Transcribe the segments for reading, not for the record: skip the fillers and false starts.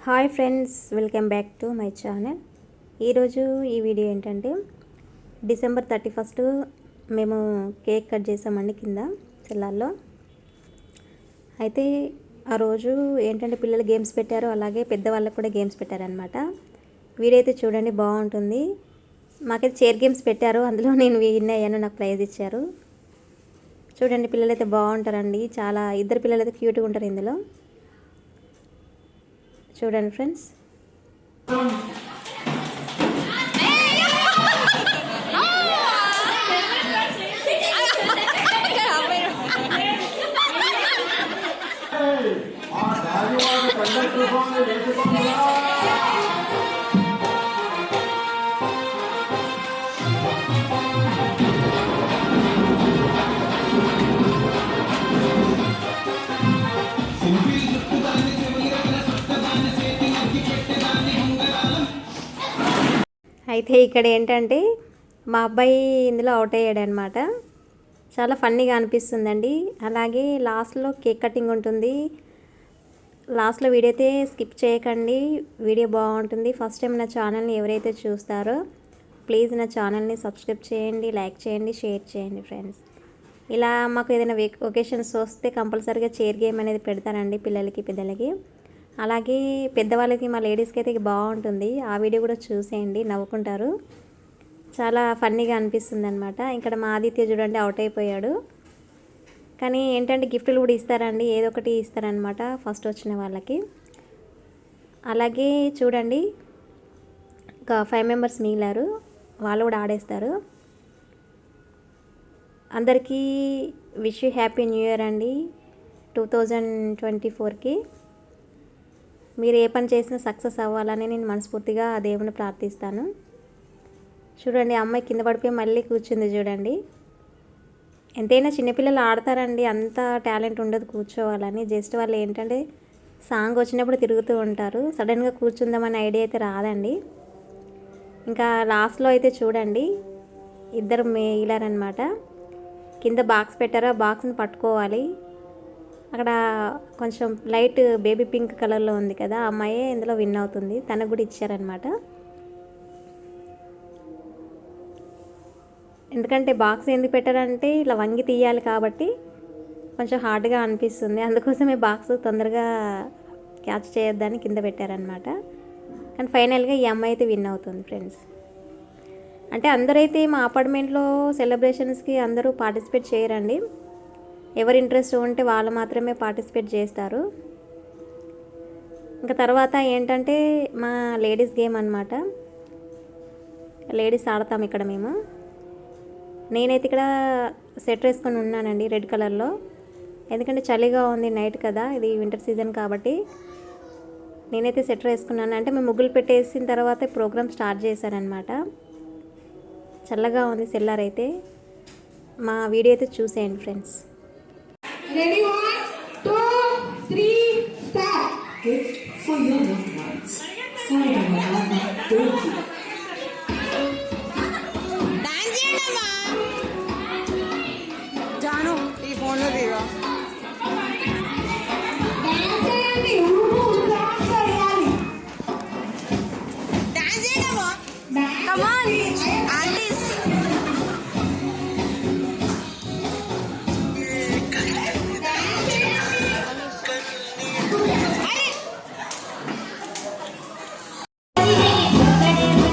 Hi friends, welcome back to my channel. ఈరోజు ఈ video ఏంటంటే డిసెంబర్ 31 మేము కేక్ కట్ చేసామండి కింద చెల్లాల్లో. అయితే ఆ రోజు ఏంటంటే పిల్లలు గేమ్స్ పెట్టారు, అలాగే పెద్దవాళ్ళకు కూడా గేమ్స్ పెట్టారనమాట. వీడియో అయితే చూడండి, బాగుంటుంది. మాకైతే చైర్ గేమ్స్ పెట్టారు, అందులో నేను విన్ అయ్యాను, నాకు ప్రైజ్ ఇచ్చారు. చూడండి, పిల్లలు అయితే బాగుంటారండి, చాలా ఇద్దరు పిల్లలు అయితే క్యూట్గా ఉంటారు ఇందులో. చూడండి ఫ్రెండ్స్. అయితే ఇక్కడ ఏంటంటే మా అబ్బాయి ఇందులో అవుట్ అయ్యాడనమాట. చాలా ఫన్నీగా అనిపిస్తుందండి. అలాగే లాస్ట్లో కేక్ కటింగ్ ఉంటుంది. లాస్ట్లో వీడియో అయితే స్కిప్ చేయకండి, వీడియో బాగుంటుంది. ఫస్ట్ టైం నా ఛానల్ని ఎవరైతే చూస్తారో ప్లీజ్ నా ఛానల్ని సబ్స్క్రైబ్ చేయండి, లైక్ చేయండి, షేర్ చేయండి ఫ్రెండ్స్. ఇలా మాకు ఏదైనా ఒకేషన్స్ వస్తే కంపల్సరీగా చైర్ గేమ్ అనేది పెడతానండి పిల్లలకి, పెద్దలకి. అలాగే పెద్దవాళ్ళకి, మా లేడీస్కి అయితే బాగుంటుంది. ఆ వీడియో కూడా చూసేయండి, నవ్వుకుంటారు. చాలా ఫన్నీగా అనిపిస్తుంది అనమాట. ఇక్కడ మా ఆదిత్య చూడండి అవుట్ అయిపోయాడు. కానీ ఏంటంటే గిఫ్ట్లు కూడా ఇస్తారండి, ఏదో ఒకటి ఇస్తారనమాట ఫస్ట్ వచ్చిన వాళ్ళకి. అలాగే చూడండి, ఒక 5 మెంబర్స్ మిగిలారు, వాళ్ళు కూడా ఆడేస్తారు. అందరికీ విష్ హ్యాపీ న్యూ ఇయర్ అండి 2024కి. మీరు ఏ పని చేసినా సక్సెస్ అవ్వాలని నేను మనస్ఫూర్తిగా ఆ దేవుని ప్రార్థిస్తాను. చూడండి, అమ్మాయి కింద పడిపోయి మళ్ళీ కూర్చుంది చూడండి. ఎంతైనా చిన్నపిల్లలు ఆడతారండి, అంత టాలెంట్ ఉండదు కూర్చోవాలని. జస్ట్ వాళ్ళు ఏంటంటే సాంగ్ వచ్చినప్పుడు తిరుగుతూ ఉంటారు, సడన్గా కూర్చుందామనే ఐడియా అయితే రాదండి. ఇంకా లాస్ట్లో అయితే చూడండి, ఇద్దరు మిగిలారనమాట. కింద బాక్స్ పెట్టారు, ఆ బాక్స్ని పట్టుకోవాలి. అక్కడ కొంచెం లైట్ బేబీ పింక్ కలర్లో ఉంది కదా, ఆ అమ్మాయే ఇందులో విన్ అవుతుంది. తనకు కూడా ఇచ్చారనమాట. ఎందుకంటే బాక్స్ ఎందుకు పెట్టారంటే ఇలా వంగి తీయాలి కాబట్టి కొంచెం హార్డ్గా అనిపిస్తుంది. అందుకోసమే బాక్స్ తొందరగా క్యాచ్ చేయొద్దని కింద పెట్టారనమాట. కానీ ఫైనల్గా ఈ అమ్మాయి అయితే విన్ అవుతుంది ఫ్రెండ్స్. అంటే అందరైతే మా అపార్ట్మెంట్లో సెలబ్రేషన్స్కి అందరూ పార్టిసిపేట్ చేయరండి. ఎవరి ఇంట్రెస్ట్ ఉంటే వాళ్ళు మాత్రమే పార్టిసిపేట్ చేస్తారు. ఇంకా తర్వాత ఏంటంటే మా లేడీస్ గేమ్ అనమాట. లేడీస్ ఆడతాం ఇక్కడ మేము. నేనైతే ఇక్కడ సెట్ వేసుకొని ఉన్నానండి రెడ్ కలర్లో, ఎందుకంటే చలిగా ఉంది, నైట్ కదా, ఇది వింటర్ సీజన్ కాబట్టి నేనైతే సెట్ వేసుకున్నాను. అంటే మేము ముగ్గులు పెట్టేసిన తర్వాత ప్రోగ్రామ్ స్టార్ట్ చేశారనమాట. చల్లగా ఉంది సెల్లారైతే. మా వీడియో అయితే చూసేయండి friends. Ready, 1, 2, 3, start. Gift for your loved ones. Saida Madana Turkey. Dance చేయడమ్మా జాను ఈ ఫోన్లో దిగా Dance చేయండి, డాన్స్ చేయాలి. డాన్స్ చేయడమ్మా Dance కమ్ ఆన్ చేయండి. ఆంటీస్ Dance చేయండి.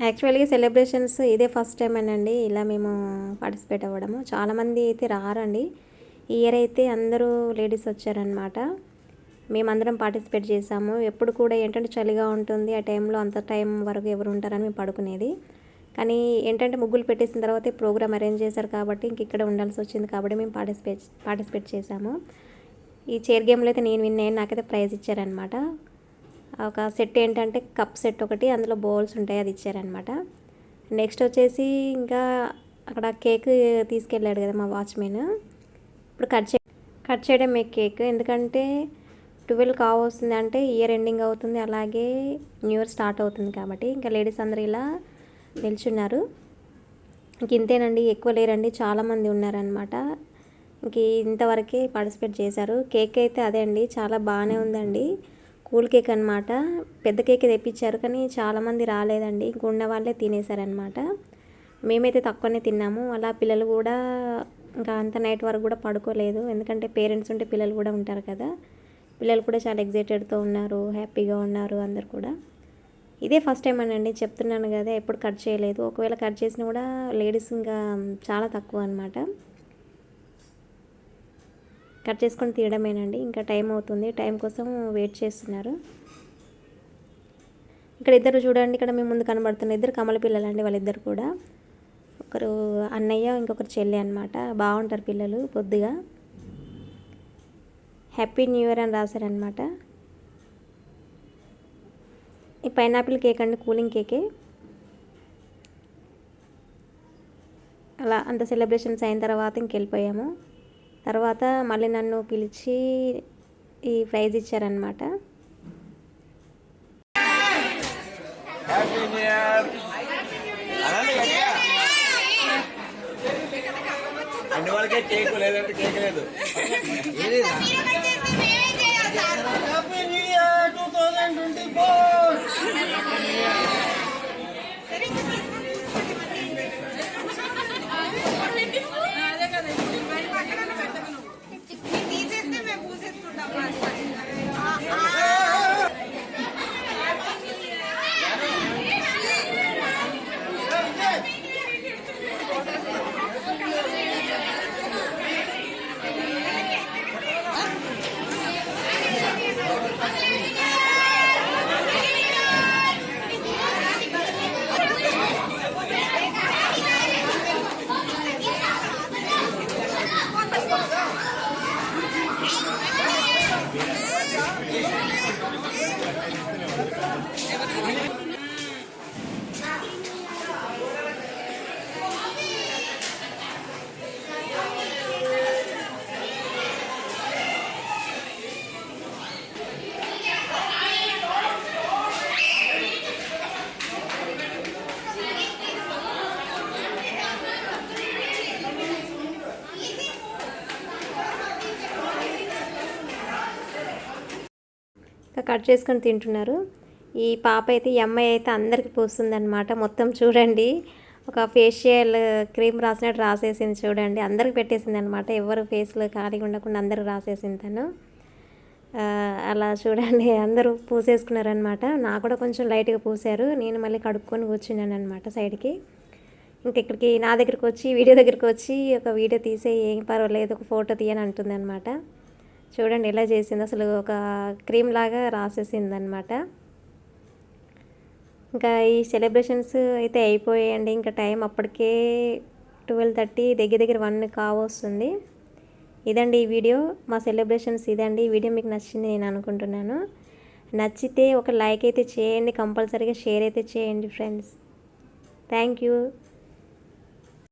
యాక్చువల్గా సెలబ్రేషన్స్ ఇదే ఫస్ట్ టైం అండి ఇలా మేము పార్టిసిపేట్ అవ్వడము. చాలామంది అయితే రారండి. ఈ ఇయర్ అయితే అందరూ లేడీస్ వచ్చారనమాట. మేమందరం పార్టిసిపేట్ చేసాము. ఎప్పుడు కూడా ఏంటంటే చలిగా ఉంటుంది, ఆ టైంలో అంత టైం వరకు ఎవరు ఉంటారని మేము పడుకునేది. కానీ ఏంటంటే ముగ్గులు పెట్టేసిన తర్వాత ప్రోగ్రామ్ అరేంజ్ చేశారు కాబట్టి ఇంక ఇక్కడ ఉండాల్సి వచ్చింది కాబట్టి మేము పార్టిసిపేట్ చేసాము. ఈ చైర్ గేమ్లో అయితే నేను విన్ అయ్యాను. నాకైతే ప్రైజ్ ఇచ్చారనమాట. ఒక సెట్ ఏంటంటే కప్ సెట్ ఒకటి, అందులో బౌల్స్ ఉంటాయి, అది ఇచ్చారనమాట. నెక్స్ట్ వచ్చేసి ఇంకా అక్కడ కేక్ తీసుకెళ్ళాడు కదా మా వాచ్మెన్. ఇప్పుడు కట్ చేయడం మీ కేక్, ఎందుకంటే 12 కావస్తుంది అంటే ఇయర్ ఎండింగ్ అవుతుంది, అలాగే న్యూ ఇయర్ స్టార్ట్ అవుతుంది కాబట్టి ఇంకా లేడీస్ అందరూ ఇలా నిల్చున్నారు. ఇంక ఇంతేనండి, ఎక్కువ లేరండి, చాలామంది ఉన్నారనమాట. ఇంక ఇంతవరకే పార్టిసిపేట్ చేశారు. కేక్ అయితే అదే అండి, చాలా బాగానే ఉందండి. కూల్ కేక్ అనమాట. పెద్ద కేక్ తెప్పించారు కానీ చాలామంది రాలేదండి, ఇంక ఉన్న వాళ్ళే తినేశారనమాట. మేమైతే తక్కువనే తిన్నాము. అలా పిల్లలు కూడా ఇంకా అంత నైట్ వరకు కూడా పడుకోలేదు, ఎందుకంటే పేరెంట్స్ ఉంటే పిల్లలు కూడా ఉంటారు కదా. పిల్లలు కూడా చాలా ఎగ్జైటెడ్తో ఉన్నారు, హ్యాపీగా ఉన్నారు అందరు కూడా. ఇదే ఫస్ట్ టైం అండి, చెప్తున్నాను కదా, ఎప్పుడు కట్ చేయలేదు. ఒకవేళ కట్ చేసినా కూడా లేడీస్ ఇంకా చాలా తక్కువ అనమాట. కట్ చేసుకొని తీయడమేనండి. ఇంకా టైం అవుతుంది, టైం కోసం వెయిట్ చేస్తున్నారు. ఇక్కడ ఇద్దరు చూడండి, ఇక్కడ మేము ముందు కనబడుతున్న ఇద్దరు కమల పిల్లలండి. వాళ్ళిద్దరు కూడా, ఒకరు అన్నయ్య, ఇంకొకరు చెల్లి అనమాట. బాగుంటారు పిల్లలు, పొద్దుగా. హ్యాపీ న్యూ ఇయర్ అని రాశారనమాట. ఈ పైనాపిల్ కేక్ అండి, కూలింగ్ కేకే. అలా అంత సెలబ్రేషన్స్ అయిన తర్వాత ఇంకెళ్ళిపోయాము. తర్వాత మళ్ళీ నన్ను పిలిచి ఈ ప్రైజ్ ఇచ్చారనమాట. అన్ని వాళ్ళకే కేక్ లేదంటే కేక్ లేదు. Happy new year 2024. తీసేస్తే మేము పూసేసుకుంటాం. కట్ చేసుకొని తింటున్నారు. ఈ పాప అయితే, ఈ అమ్మాయి అయితే అందరికి పూస్తుందన్నమాట. మొత్తం చూడండి, ఒక ఫేషియల్ క్రీమ్ రాసినట్టు రాసేసింది చూడండి. అందరికి పెట్టేసింది అనమాట. ఎవరు ఫేస్లో ఖాళీగా ఉండకుండా అందరికి రాసేసింది తను. అలా చూడండి అందరూ పూసేసుకున్నారనమాట. నాకు కూడా కొంచెం లైట్గా పూసారు. నేను మళ్ళీ కడుక్కొని కూర్చున్నాను అనమాట సైడ్కి. ఇంక ఇక్కడికి నా దగ్గరికి వచ్చి, వీడియో దగ్గరికి వచ్చి, ఒక వీడియో తీసే, ఏం పర్వాలేదు ఒక ఫోటో తీయని అంటుంది అనమాట. చూడండి ఎలా చేసింది, అసలు ఒక క్రీమ్ లాగా రాసేసింది అనమాట. ఇంకా ఈ సెలబ్రేషన్స్ అయితే అయిపోయాయండి. ఇంకా టైం అప్పటికే 12:30, దగ్గర 1 కావస్తుంది. ఇదండి ఈ వీడియో, మా సెలబ్రేషన్స్ ఇదండి. ఈ వీడియో మీకు నచ్చింది నేను అనుకుంటున్నాను. నచ్చితే ఒక లైక్ అయితే చేయండి, కంపల్సరీగా షేర్ అయితే చేయండి ఫ్రెండ్స్. Thank you.